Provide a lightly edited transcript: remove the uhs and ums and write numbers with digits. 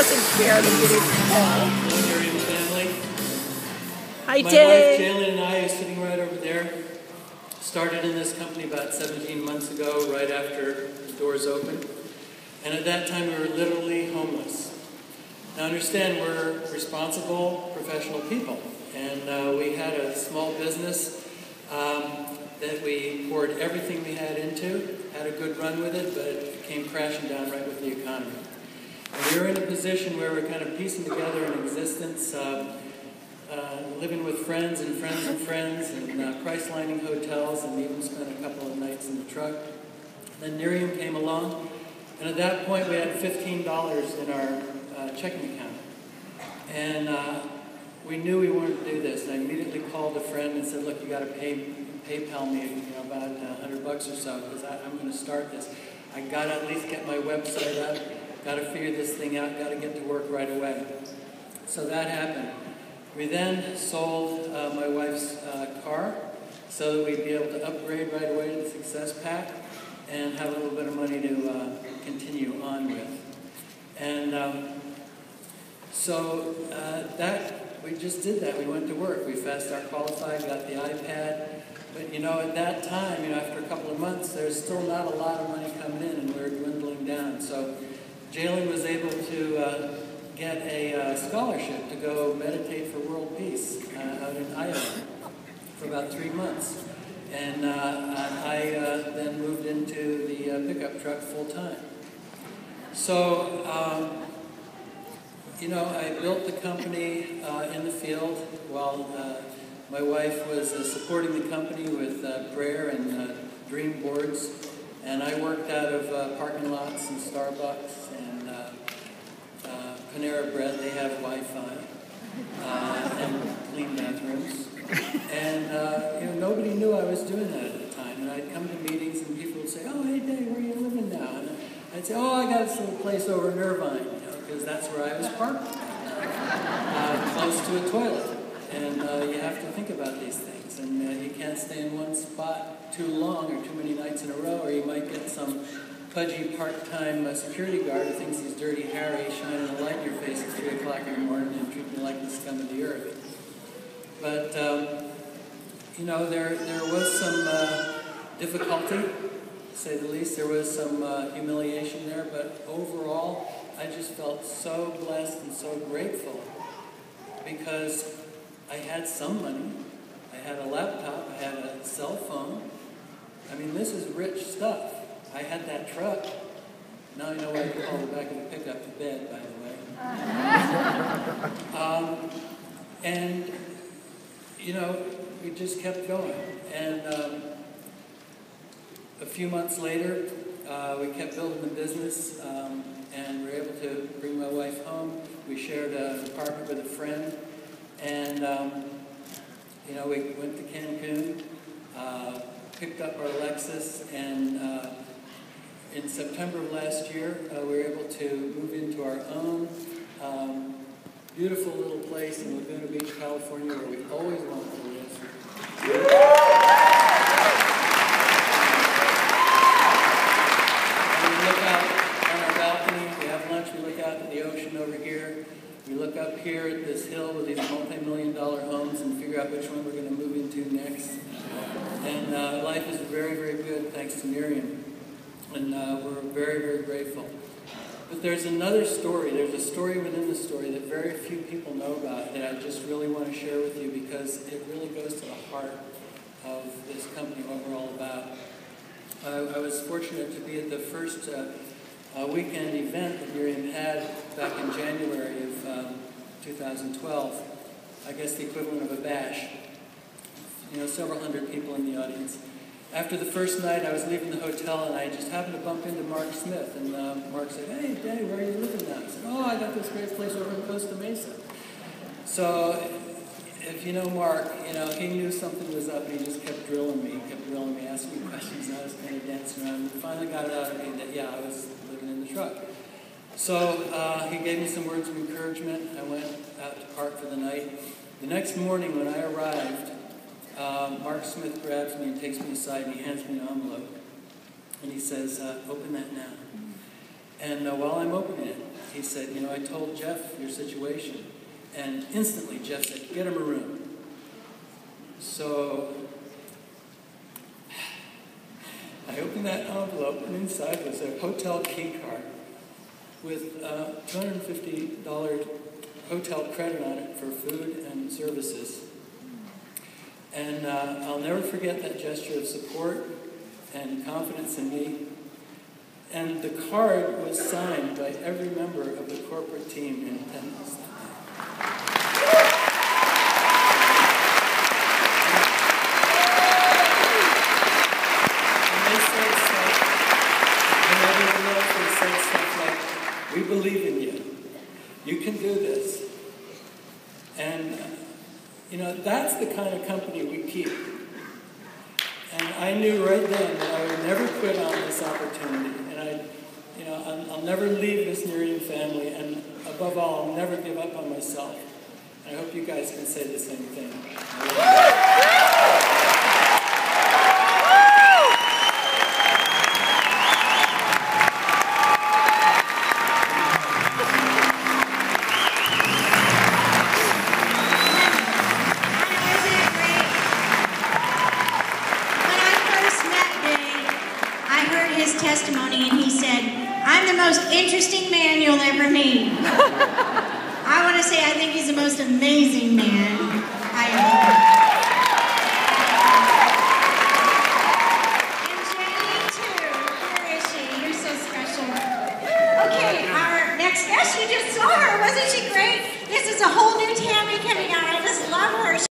wasn't fair to get his call. Miriam family. Hi, My Daye. wife Jalen and I are sitting right over there. Started in this company about 17 months ago, right after the doors opened. And at that time, we were literally homeless. Now understand, we're responsible, professional people. And we had a small business that we poured everything we had into, had a good run with it, but it came crashing down right with the economy. And we were in a position where we're kind of piecing together an existence, living with friends and friends and friends, and price-lining hotels, and even spent a couple of nights in the truck. Then Miriam came along, and at that point we had $15 in our checking account. And we knew we wanted to do this. And I immediately called a friend and said, look, you got to PayPal me about $100 or so, because I'm going to start this. I got to at least get my website up, got to figure this thing out, got to get to work right away. So that happened. We then sold my wife's car so that we'd be able to upgrade right away to the Success Pack and have a little bit of money to continue on with. And so we just did that. We went to work. We fast start qualified, got the iPad. But at that time, after a couple of months, there's still not a lot of money coming in, and we were dwindling down. So Jalen was able to get a scholarship to go meditate for world peace out in Iowa for about 3 months. And I then moved into the pickup truck full time. So, I built the company in the field while my wife was supporting the company with prayer and dream boards. And I worked out of parking lots and Starbucks and Panera Bread. They have Wi-Fi and clean bathrooms. And nobody knew I was doing that at the time. And I'd come to meetings and people would say, oh, hey, Daye, where are you living now? And I'd say, oh, I got this little place over in Irvine, because that's where I was parked, close to a toilet. And you have to think about these things. And you can't stay in one spot too long or too many nights in a row, or you might get some pudgy part-time security guard who thinks he's Dirty Harry shining a light in your face at 3 o'clock in the morning and treat you like the scum of the earth. But, there was some difficulty, to say the least. There was some humiliation there, but overall, I just felt so blessed and so grateful because I had some money. I had a laptop. I had a cell phone. I mean, this is rich stuff. I had that truck. Now I know why you call the back of the pickup the bed, by the way. We just kept going. And a few months later, we kept building the business, and we were able to bring my wife home. We shared an apartment with a friend, and we went to Cancun, picked up our Lexus, and in September of last year, we were able to move into our own beautiful little place in Laguna Beach, California, where we always wanted to live. And we look out on our balcony, we have lunch, we look out at the ocean over here. We look up here at this hill with these multi-million-dollar homes and figure out which one we're going to move into next. And life is very, very good, thanks to Miriam. And we're very, very grateful. But there's another story. There's a story within the story that very few people know about that I just really want to share with you because it really goes to the heart of this company, what we're all about. I was fortunate to be at the first weekend event that Miriam had back in January of 2012. I guess the equivalent of a bash. Several hundred people in the audience. After the first night, I was leaving the hotel, and I just happened to bump into Mark Smith. And Mark said, hey, Daye, where are you living now? I said, oh, I got this great place over in Costa Mesa. So if you know Mark, he knew something was up, and he just kept drilling me, asking me questions, and I was kind of dancing around. And finally got it out of me that, I was living in the truck. So he gave me some words of encouragement. I went out to park for the night. The next morning when I arrived, Mark Smith grabs me and takes me aside and he hands me an envelope. And he says, open that now. And while I'm opening it, he he said, you know, I told Jeff your situation. And instantly Jeff said, get him a room. So I opened that envelope, and inside was a hotel key card with $250 hotel credit on it for food and services. And I'll never forget that gesture of support and confidence in me. And the card was signed by every member of the corporate team in attendance that day. And they said stuff, and everyone else would say stuff like, we believe in you. You can do this. And, you know, that's the kind of company we keep. And I knew right then that I would never quit on this opportunity. And I'll never leave this Nerean family. And above all, I'll never give up on myself. And I hope you guys can say the same thing. Testimony, and he said, I'm the most interesting man you'll ever meet. I want to say I think he's the most amazing man I ever met.